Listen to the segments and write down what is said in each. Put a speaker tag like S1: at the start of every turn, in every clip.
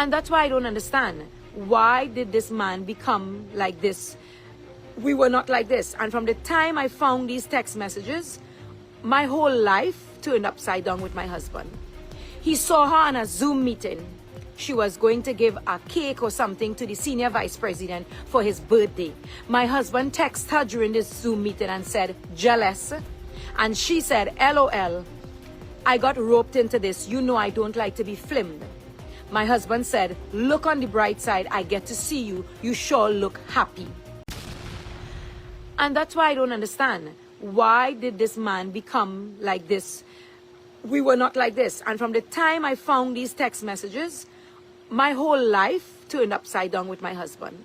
S1: And that's why I don't understand. Why did this man become like this? We were not like this. And from the time I found these text messages, my whole life turned upside down with my husband. He saw her on a Zoom meeting. She was going to give a cake or something to the senior vice president for his birthday. My husband texted her during this Zoom meeting and said, jealous. And she said, LOL, I got roped into this. You know I don't like to be filmed. My husband said, look on the bright side. I get to see you. You sure look happy. And that's why I don't understand. Why did this man become like this? We were not like this. And from the time I found these text messages, my whole life turned upside down with my husband.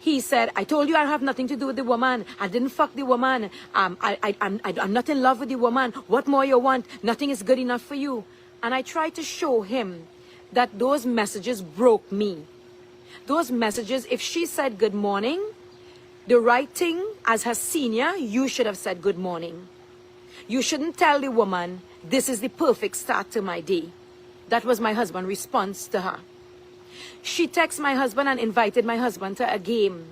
S1: He said, I told you I have nothing to do with the woman. I didn't fuck the woman. I'm not in love with the woman. What more you want? Nothing is good enough for you. And I tried to show him that those messages broke me. Those messages, if she said good morning, the right thing as her senior, you should have said good morning. You shouldn't tell the woman, this is the perfect start to my day. That was my husband's response to her. She texted my husband and invited my husband to a game.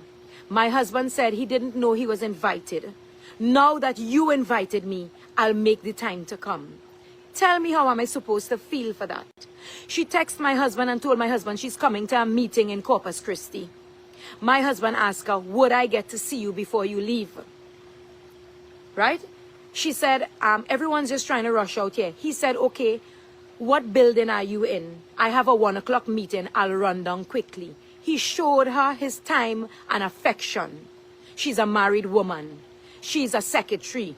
S1: My husband said he didn't know he was invited. Now that you invited me, I'll make the time to come. Tell me, how am I supposed to feel for that? She texted my husband and told my husband she's coming to a meeting in Corpus Christi. My husband asked her, would I get to see you before you leave? Right? She said, everyone's just trying to rush out here. He said, okay, what building are you in? I have a 1 o'clock meeting. I'll run down quickly. He showed her his time and affection. She's a married woman. She's a secretary.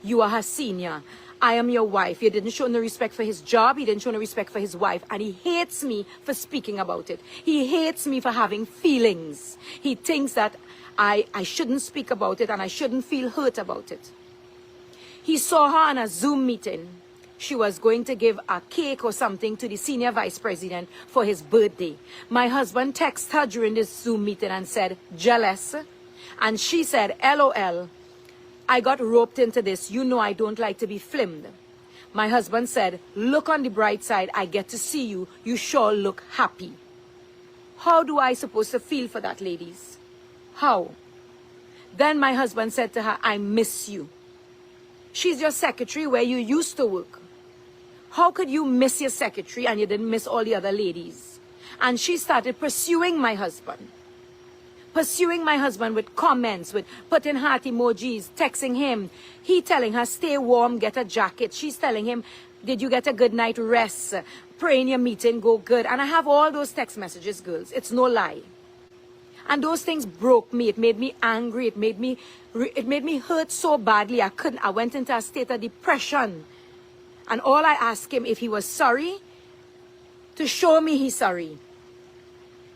S1: You are her senior. I am your wife. He didn't show no respect for his job. He didn't show no respect for his wife. And he hates me for speaking about it. He hates me for having feelings. He thinks that I shouldn't speak about it and I shouldn't feel hurt about it. He saw her on a Zoom meeting. She was going to give a cake or something to the senior vice president for his birthday. My husband texted her during this Zoom meeting and said, jealous. And she said, LOL, I got roped into this. You know I don't like to be filmed. My husband said, look on the bright side. I get to see you. You sure look happy. How do I supposed to feel for that, ladies? How? Then my husband said to her, I miss you. She's your secretary where you used to work. How could you miss your secretary and you didn't miss all the other ladies? And she started pursuing my husband. Pursuing my husband with comments, with putting heart emojis, texting him. He telling her, stay warm, get a jacket. She's telling him, did you get a good night rest? Praying your meeting go good. And I have all those text messages, girls. It's no lie. And those things broke me. It made me angry. It made me hurt so badly. I went into a state of depression. And all I asked him if he was sorry, to show me he's sorry.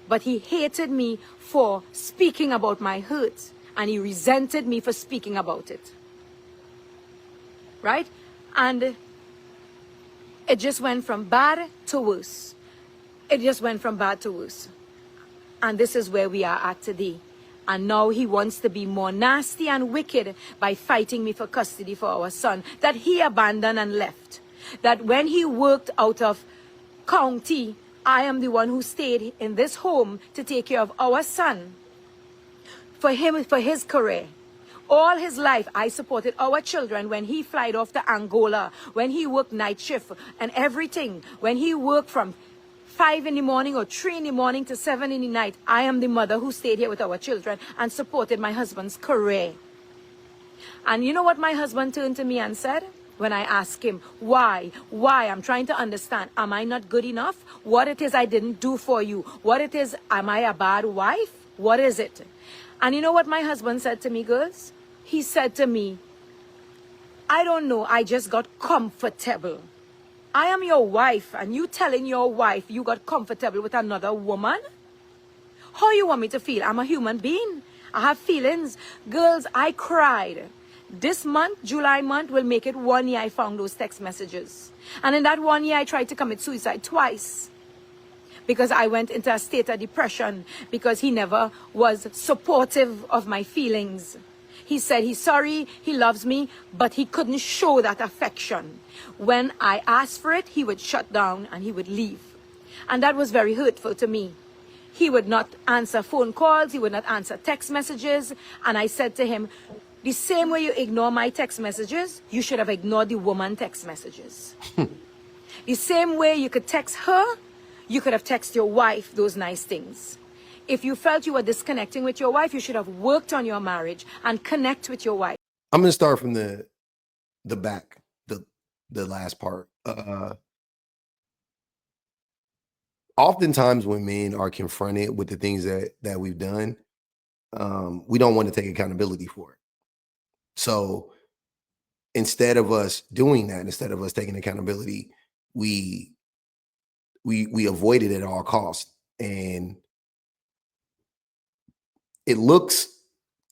S1: But he hated me for speaking about my hurt. And he resented me for speaking about it. Right? And it just went from bad to worse. It just went from bad to worse. And this is where we are at today. And now he wants to be more nasty and wicked by fighting me for custody for our son that he abandoned and left. That when he worked out of county, I am the one who stayed in this home to take care of our son. For him, for his career. All his life, I supported our children when he flied off to Angola, when he worked night shift and everything. When he worked from 5 in the morning or 3 in the morning to 7 in the night, I am the mother who stayed here with our children and supported my husband's career. And you know what my husband turned to me and said? When I asked him, why? I'm trying to understand. Am I not good enough? What it is I didn't do for you? What it is, am I a bad wife? What is it? And you know what my husband said to me, girls? He said to me, I don't know, I just got comfortable. I am your wife, and you telling your wife you got comfortable with another woman? How you want me to feel? I'm a human being. I have feelings. Girls, I cried. This month, July month, will make it 1 year I found those text messages. And in that 1 year, I tried to commit suicide twice. Because I went into a state of depression. Because he never was supportive of my feelings. He said he's sorry, he loves me, but he couldn't show that affection. When I asked for it, he would shut down and he would leave. And that was very hurtful to me. He would not answer phone calls. He would not answer text messages. And I said to him, the same way you ignore my text messages, you should have ignored the woman text messages. The same way you could text her, you could have texted your wife those nice things. If you felt you were disconnecting with your wife, you should have worked on your marriage and connect with your wife.
S2: I'm going to start from the back, the last part. Oftentimes when men are confronted with the things that we've done, we don't want to take accountability for it. So instead of us doing that, instead of us taking accountability, we avoid it at all costs. And it looks,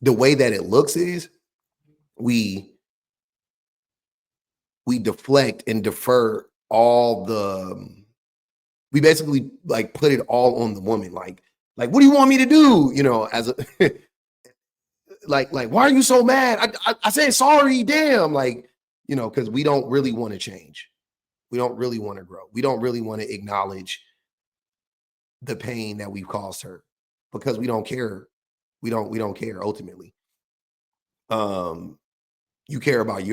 S2: the way that it looks is we deflect and defer all we basically like put it all on the woman. Like, what do you want me to do? You know, as a, like, why are you so mad? I said, sorry, damn. Like, you know, cause we don't really want to change. We don't really want to grow. We don't really want to acknowledge the pain that we've caused her because we don't care. We don't care ultimately. You care about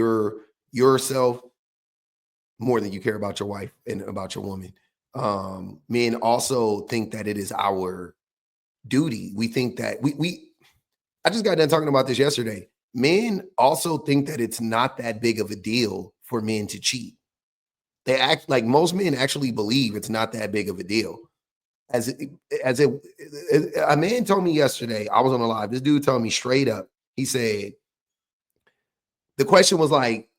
S2: yourself more than you care about your wife and about your woman. Men also think that it is our duty. We think that I just got done talking about this yesterday. Men also think that it's not that big of a deal for men to cheat. They act like most men actually believe it's not that big of a deal. A man told me yesterday, I was on a live, this dude told me straight up, he said, the question was like,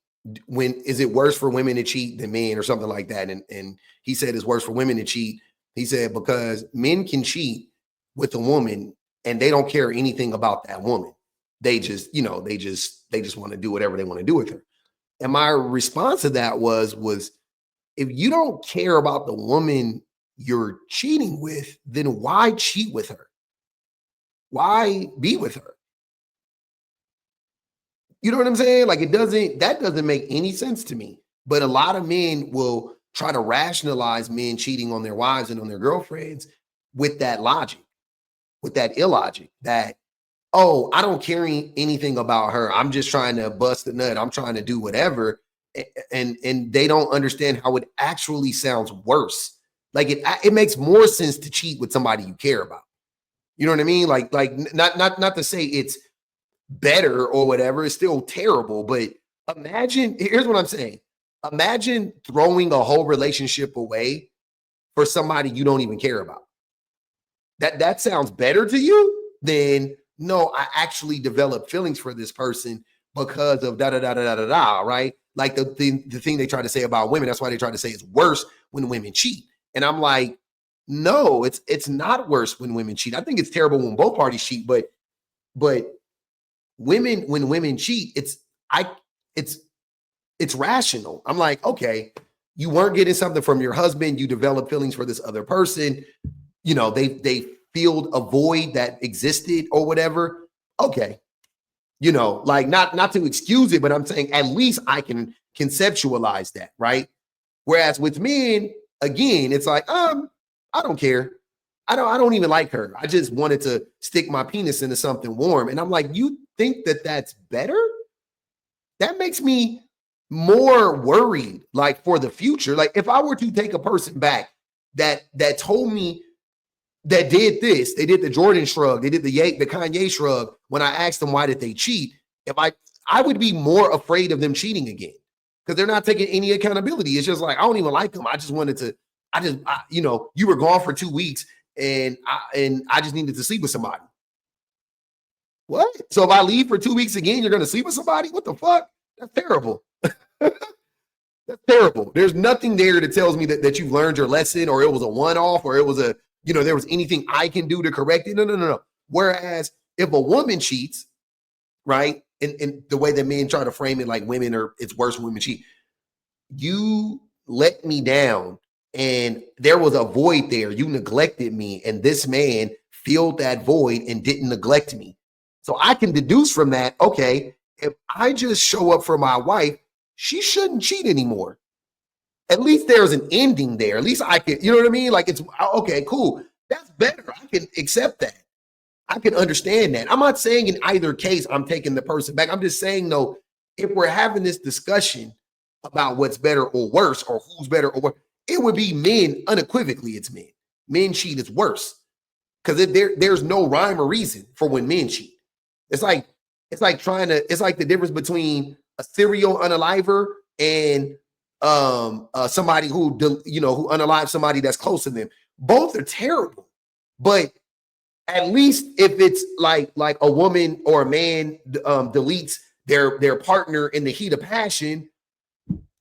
S2: when is it worse for women to cheat than men or something like that? And he said it's worse for women to cheat. He said, because men can cheat with a woman and they don't care anything about that woman. They just, you know, they just want to do whatever they want to do with her. And my response to that was if you don't care about the woman you're cheating with, then why cheat with her? Why be with her? You know what I'm saying? Like that doesn't make any sense to me. But a lot of men will try to rationalize men cheating on their wives and on their girlfriends with that logic, with that illogic that, oh, I don't care anything about her. I'm just trying to bust a nut. I'm trying to do whatever. And they don't understand how it actually sounds worse. Like it makes more sense to cheat with somebody you care about. You know what I mean? Like not to say it's better or whatever, it's still terrible. But imagine, here's what I'm saying. Imagine throwing a whole relationship away for somebody you don't even care about. That sounds better to you than, no, I actually developed feelings for this person because of da-da-da-da-da-da, right? Like the thing they try to say about women, that's why they try to say it's worse when women cheat. And I'm like, no, it's not worse when women cheat. I think it's terrible when both parties cheat, but when women cheat, it's rational. I'm like, okay, you weren't getting something from your husband, you developed feelings for this other person, you know, they filled a void that existed or whatever. Okay. You know, like not to excuse it, but I'm saying at least I can conceptualize that, right? Whereas with men, again, it's like, I don't care. I don't even like her. I just wanted to stick my penis into something warm. And I'm like, you think that that's better? That makes me more worried, like for the future. Like if I were to take a person back that told me that did this, they did the Jordan shrug, they did the Kanye shrug. When I asked them why did they cheat, if I would be more afraid of them cheating again because they're not taking any accountability. It's just like I don't even like them. I just wanted to. You know, you were gone for 2 weeks, and I just needed to sleep with somebody. What? So if I leave for 2 weeks again, you're going to sleep with somebody? What the fuck? That's terrible. That's terrible. There's nothing there that tells me that you've learned your lesson or it was a one-off or it was a, you know, there was anything I can do to correct it. No. Whereas if a woman cheats, right, and the way that men try to frame it like women are, it's worse when women cheat. You let me down and there was a void there. You neglected me and this man filled that void and didn't neglect me. So I can deduce from that, okay, if I just show up for my wife, she shouldn't cheat anymore. At least there's an ending there. At least I can, you know what I mean? Like, it's okay, cool. That's better. I can accept that. I can understand that. I'm not saying in either case I'm taking the person back. I'm just saying, though, if we're having this discussion about what's better or worse, or who's better or worse, it would be men. Unequivocally, it's men. Men cheat is worse because there's no rhyme or reason for when men cheat. It's like it's like the difference between a serial unaliver and somebody who who unalives somebody that's close to them. Both are terrible, but at least if it's like a woman or a man deletes their partner in the heat of passion,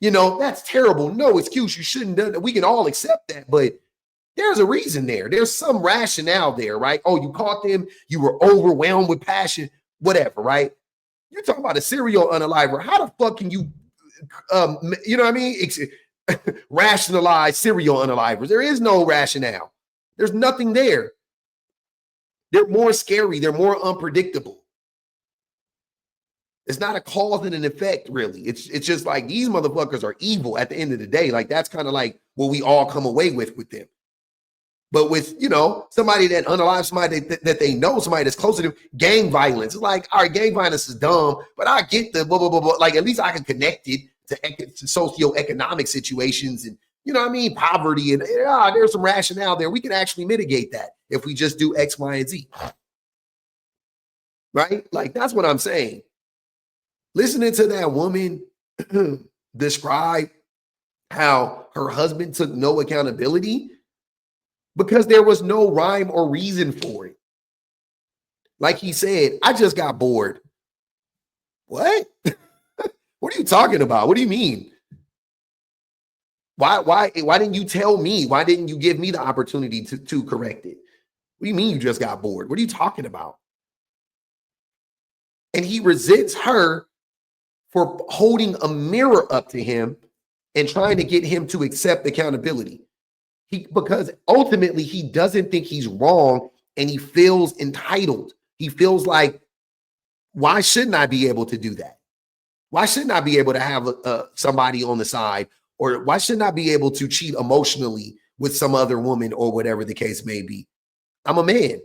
S2: that's terrible. No excuse. You shouldn't do that. We can all accept that, but there's a reason there. There's some rationale there, right? Oh, you caught them. You were overwhelmed with passion, whatever, right? You're talking about a serial unaliver. How the fuck can you, you know what I mean? Rationalize serial unalivers. There is no rationale. There's nothing there. They're more scary. They're more unpredictable. It's not a cause and an effect, really. It's just like these motherfuckers are evil at the end of the day. Like, that's kind of like what we all come away with them. But with, somebody that unalives somebody that they know, somebody that's close to them, gang violence. It's like, all right, gang violence is dumb, but I get the blah, blah, blah, blah. Like, at least I can connect it to socioeconomic situations and, poverty. And there's some rationale there. We can actually mitigate that if we just do X, Y, and Z. Right? Like, that's what I'm saying. Listening to that woman describe how her husband took no accountability because there was no rhyme or reason for it. Like he said, I just got bored. What? What are you talking about? What do you mean? Why didn't you tell me? Why didn't you give me the opportunity to correct it? What do you mean you just got bored? What are you talking about? And he resents her for holding a mirror up to him and trying to get him to accept accountability. Because ultimately he doesn't think he's wrong and he feels entitled. He feels like, why shouldn't I be able to do that? Why shouldn't I be able to have somebody on the side? Or why shouldn't I be able to cheat emotionally with some other woman or whatever the case may be? I'm a man.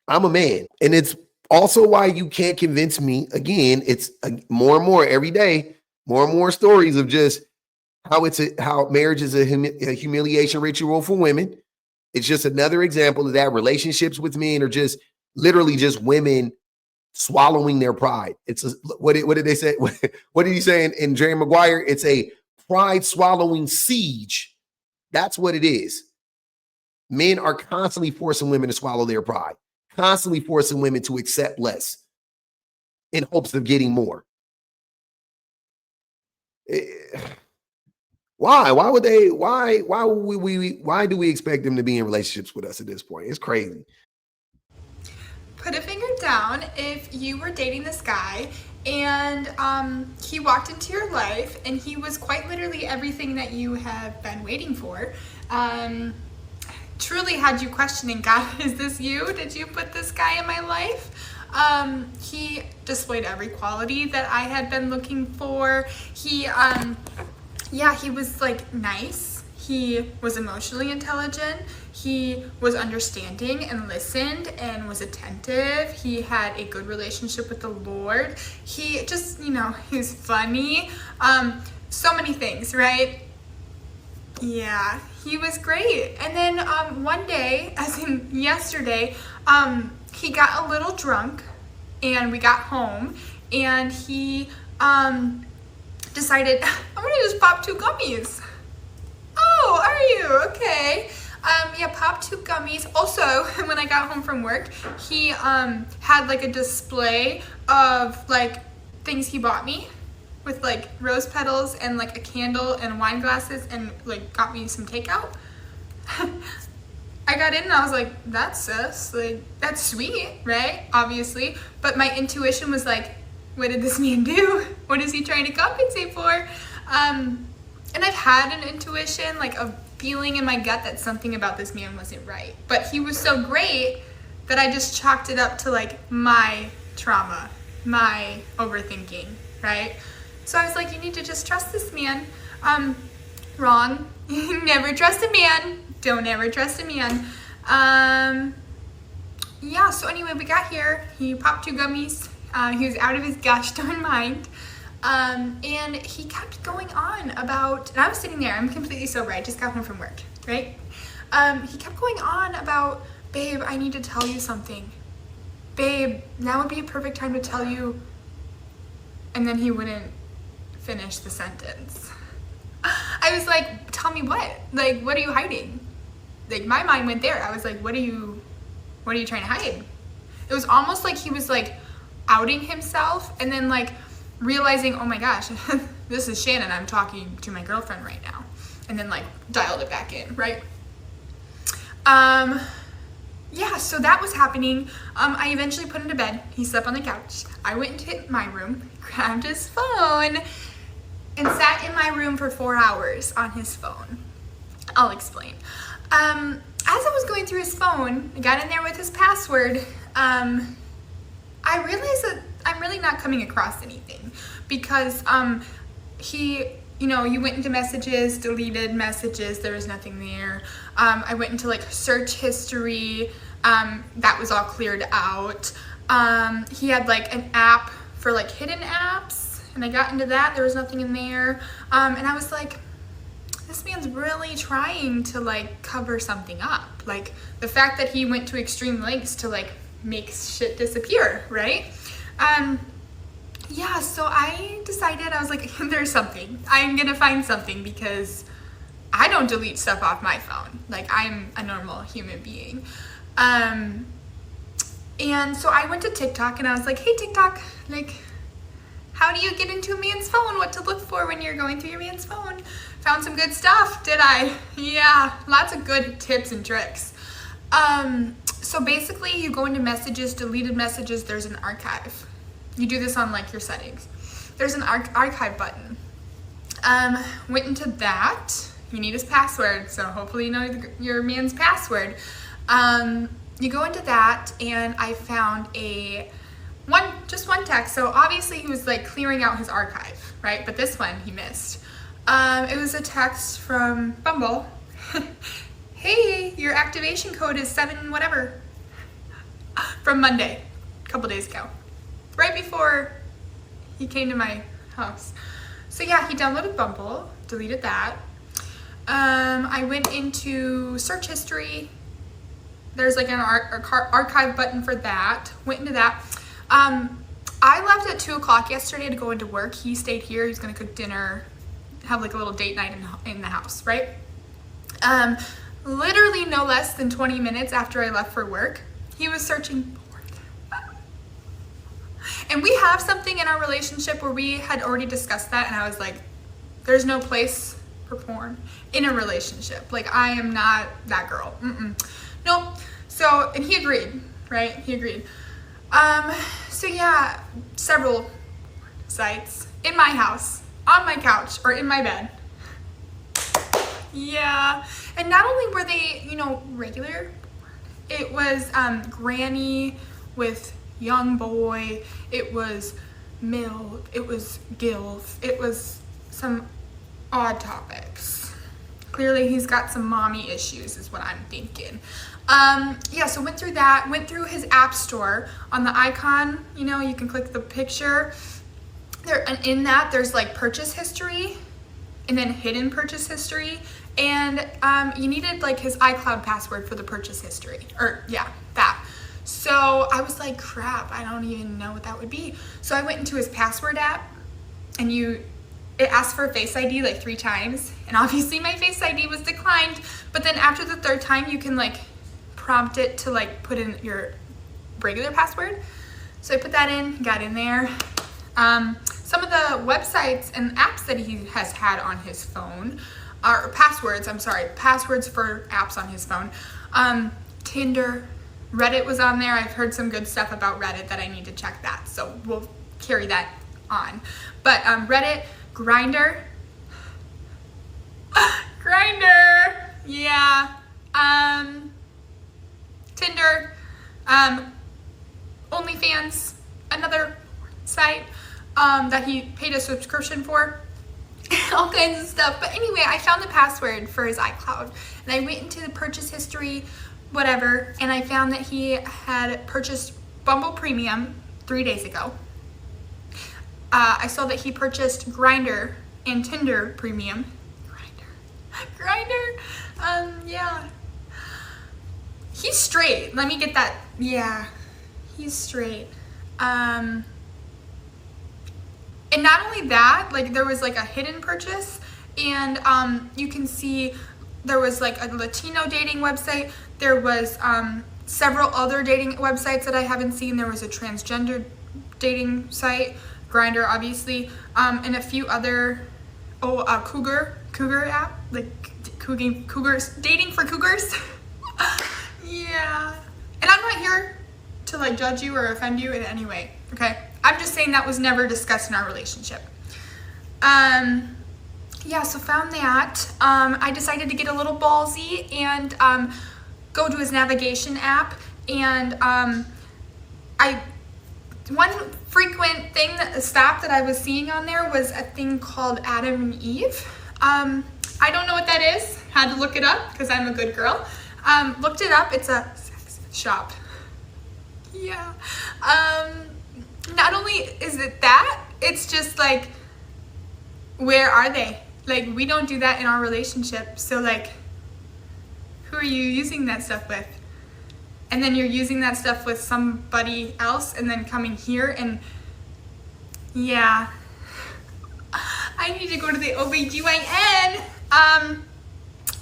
S2: I'm a man. And it's also why you can't convince me. Again, it's more and more every day, more and more stories of just how marriage is a humiliation ritual for women. It's just another example of that. Relationships with men are just literally just women swallowing their pride. What did they say? What did he say in Jerry Maguire? It's a pride swallowing siege. That's what it is. Men are constantly forcing women to swallow their pride, constantly forcing women to accept less in hopes of getting more. Why? Why would they? Why do we expect them to be in relationships with us at this point? It's crazy.
S3: Put a finger down if you were dating this guy and he walked into your life and he was quite literally everything that you have been waiting for. Truly had you questioning, God, is this you? Did you put this guy in my life? He displayed every quality that I had been looking for. He was like nice. He was emotionally intelligent. He was understanding and listened and was attentive. He had a good relationship with the Lord. He just, he was funny. So many things, right? Yeah, he was great. And then one day, as in yesterday, he got a little drunk and we got home and he decided, I'm gonna just pop 2 gummies. Oh, are you? Okay. Pop 2 gummies. Also, when I got home from work, he had like a display of like things he bought me with like rose petals and like a candle and wine glasses and like got me some takeout. I got in and I was like, that's sus, like that's sweet, right? Obviously. But my intuition was like, what did this man do? What is he trying to compensate for? And I've had an intuition, like a feeling in my gut that something about this man wasn't right. But he was so great that I just chalked it up to like my trauma, my overthinking, right? So I was like, you need to just trust this man. Wrong. Never trust a man. Don't ever trust a man. Yeah, so anyway, we got here. He popped 2 gummies. He was out of his gosh darn mind. And he kept going on about, and I was sitting there, I'm completely sober, I just got home from work, right? He kept going on about, babe, I need to tell you something. Babe, now would be a perfect time to tell you. And then he wouldn't finish the sentence. I was like, tell me what? Like, what are you hiding? Like, my mind went there. I was like, what are you trying to hide? It was almost like he was like outing himself and then like realizing, oh my gosh, this is Shannon, I'm talking to my girlfriend right now. And then like dialed it back in, right? Yeah, so that was happening. I eventually put him to bed. He slept on the couch. I went into my room, grabbed his phone, and sat in my room for 4 hours on his phone. I'll explain. As I was going through his phone, I got in there with his password, I realized that I'm really not coming across anything because he, you know, you went into messages, deleted messages, there was nothing there. I went into like search history, that was all cleared out. He had like an app for like hidden apps, and I got into that, there was nothing in there. And I was like, this man's really trying to like cover something up. Like the fact that he went to extreme lengths to like make shit disappear, right? Yeah, so I decided, I was like, there's something. I'm gonna find something because I don't delete stuff off my phone. Like, I'm a normal human being. And so I went to TikTok and I was like, hey TikTok, like, how do you get into a man's phone? What to look for when you're going through your man's phone? Found some good stuff, did I? Yeah, lots of good tips and tricks. So basically you go into messages, deleted messages, there's an archive. You do this on like your settings. There's an archive button. Went into that. You need his password, so hopefully you know your man's password. You go into that and I found just one text. So obviously he was like clearing out his archive, right? But this one he missed. It was a text from Bumble. Hey, your activation code is 7 whatever. From Monday, a couple days ago. Right before he came to my house. So yeah, he downloaded Bumble, deleted that. I went into search history. There's like an archive button for that. Went into that. I left at 2 o'clock yesterday to go into work. He stayed here. He was gonna cook dinner, have like a little date night in the house, right? Literally no less than 20 minutes after I left for work, he was searching porn. And we have something in our relationship where we had already discussed that, and I was like, there's no place for porn in a relationship. Like, I am not that girl. Nope. So, and he agreed, right? He agreed. So yeah, several sites in my house, on my couch, or in my bed. Yeah. And not only were they, you know, regular, it was granny with young boy, it was MILF, it was GILF, it was some odd topics. Clearly he's got some mommy issues is what I'm thinking. Yeah, so went through that, went through his app store. On the icon, you know, you can click the picture. There, and in that there's like purchase history and then hidden purchase history. And you needed like his iCloud password for the purchase history, or yeah, that. So I was like, crap, I don't even know what that would be. So I went into his password app, and it asked for a Face ID like 3 times, and obviously my Face ID was declined. But then after the 3rd time, you can like prompt it to like put in your regular password. So I put that in, got in there. Some of the websites and apps that he has had on his phone, or passwords for apps on his phone. Tinder, Reddit was on there. I've heard some good stuff about Reddit that I need to check that, so we'll carry that on. But Reddit, Grindr, yeah, Tinder, OnlyFans, another site, that he paid a subscription for. All kinds of stuff. But anyway, I found the password for his iCloud and I went into the purchase history, whatever, and I found that he had purchased Bumble Premium 3 days ago. I saw that he purchased Grindr and Tinder Premium. Grindr. Yeah. He's straight. Let me get that. Yeah, he's straight. And not only that, like there was like a hidden purchase, and you can see there was like a Latino dating website. There was several other dating websites that I haven't seen. There was a transgender dating site, Grindr obviously, and a few other, cougar app, like cougars, dating for cougars. Yeah. And I'm not here to like judge you or offend you in any way, okay? I'm just saying that was never discussed in our relationship. Yeah, so found that. I decided to get a little ballsy and go to his navigation app, and one frequent thing stop that I was seeing on there was a thing called Adam and Eve. I don't know what that is. Had to look it up because I'm a good girl. Looked it up. It's a sex shop. Yeah. Not only is it that, it's just like, where are they? Like, we don't do that in our relationship. So like, who are you using that stuff with? And then you're using that stuff with somebody else and then coming here and yeah. I need to go to the OBGYN.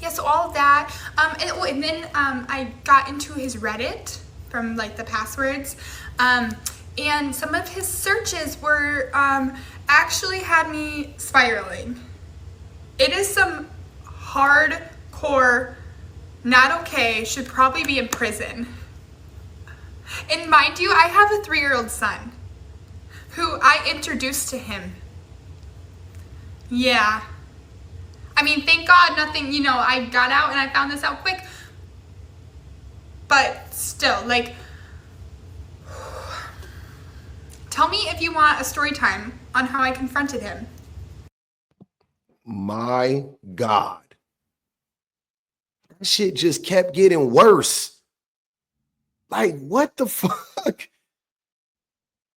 S3: Yeah, so all of that. And then I got into his Reddit from like the passwords. And some of his searches were actually had me spiraling. It is some hardcore, not okay, should probably be in prison. And mind you, I have a 3-year-old son who I introduced to him. Yeah. I mean, thank God nothing, I got out and I found this out quick. But still, like, tell me if you want a story time on how I confronted him.
S2: My God. That shit just kept getting worse. Like, what the fuck?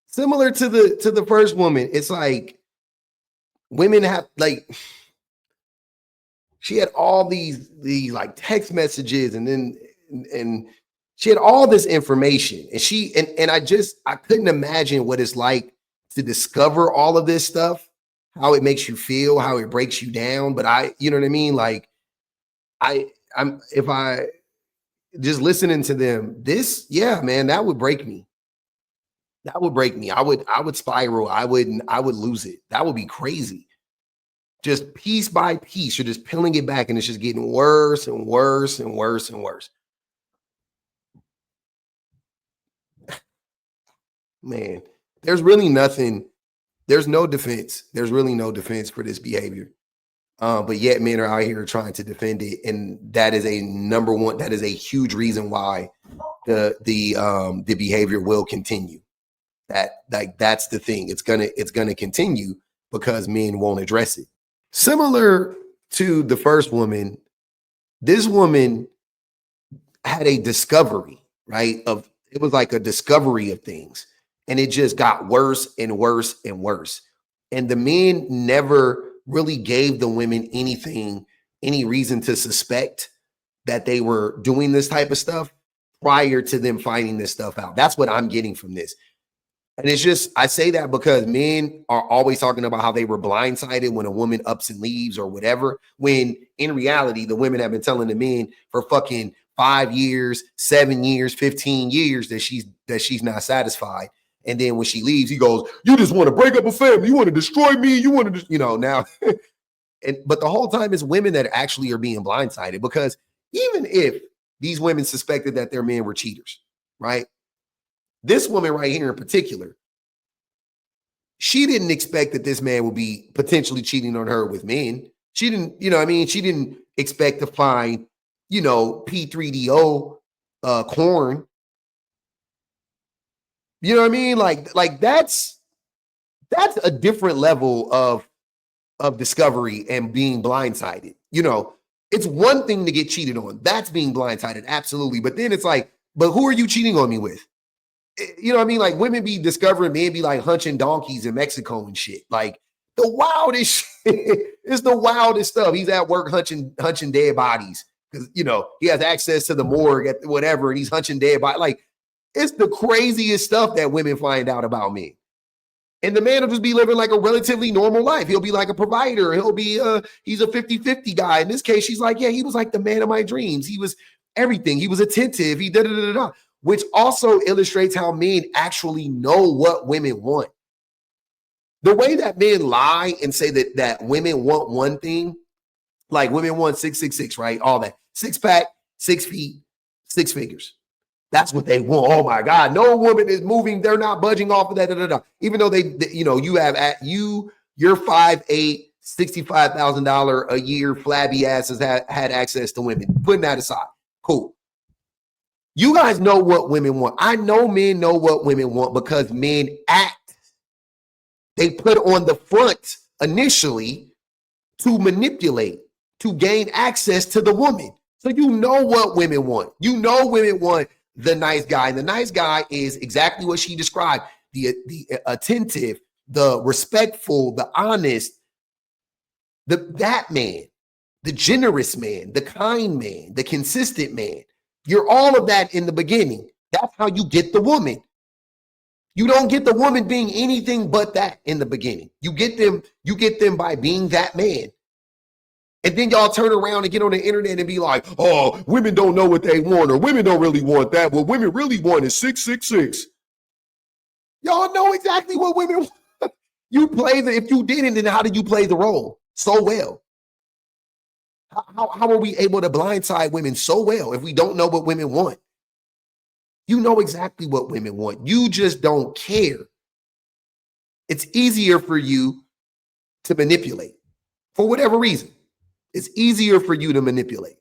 S2: Similar to the first woman, it's like women have like, she had all these like text messages and she had all this information, and I couldn't imagine what it's like to discover all of this stuff, how it makes you feel, how it breaks you down. But you know what I mean? Like if I just listening to them, yeah, man, that would break me. That would break me. I would spiral. I would lose it. That would be crazy. Just piece by piece, you're just peeling it back and it's just getting worse and worse and worse and worse. Man, there's really nothing. There's no defense. There's really no defense for this behavior. But yet men are out here trying to defend it. And that is that is a huge reason why the behavior will continue. That's the thing. It's gonna continue because men won't address it. Similar to the first woman, this woman had a discovery, right? It was like a discovery of things. And it just got worse and worse and worse. And the men never really gave the women any reason to suspect that they were doing this type of stuff prior to them finding this stuff out. That's what I'm getting from this. And it's just, I say that because men are always talking about how they were blindsided when a woman ups and leaves or whatever, when in reality, the women have been telling the men for fucking 5 years, 7 years, 15 years that she's not satisfied. And then when she leaves, he goes, you just want to break up a family. You want to destroy me. You want to, now. But the whole time it's women that actually are being blindsided, because even if these women suspected that their men were cheaters, right? This woman right here in particular, she didn't expect that this man would be potentially cheating on her with men. She didn't, she didn't expect to find, P3DO corn. You know what I mean? Like that's that's a different level of discovery and being blindsided. You know, it's one thing to get cheated on. That's being blindsided, absolutely. But then it's like, but who are you cheating on me with? You know what I mean? Like women be discovering men be like hunching donkeys in Mexico and shit. Like the wildest shit. It's the wildest stuff. He's at work hunching dead bodies because, you know, he has access to the morgue at whatever, and he's hunching dead bodies. Like it's the craziest stuff that women find out about me. And the man will just be living like a relatively normal life. He'll be like a provider. He'll be, he's a 50-50 guy. In this case, she's like, yeah, he was like the man of my dreams. He was everything. He was attentive. He da-da-da-da-da. Which also illustrates how men actually know what women want. The way that men lie and say that women want one thing, like women want 666, right? All that. 6-pack, 6 feet, 6 figures. That's what they want. Oh my God. No woman is moving. They're not budging off of that. Da, da, da. Even though they, you know, you have you're 5'8", $65,000 a year, flabby asses had access to women. Putting that aside. Cool. You guys know what women want. I know men know what women want because men act. They put on the front initially to manipulate, to gain access to the woman. So you know what women want. You know women want the nice guy. And the nice guy is exactly what she described. The attentive, the respectful, the honest, that man, the generous man, the kind man, the consistent man. You're all of that in the beginning. That's how you get the woman. You don't get the woman being anything but that in the beginning. You get them by being that man. And then y'all turn around and get on the internet and be like, oh, women don't know what they want, or women don't really want that. What women really want is 666. Y'all know exactly what women want. You play if you didn't, then how did you play the role so well? How are we able to blindside women so well if we don't know what women want? You know exactly what women want. You just don't care. It's easier for you to manipulate for whatever reason. It's easier for you to manipulate.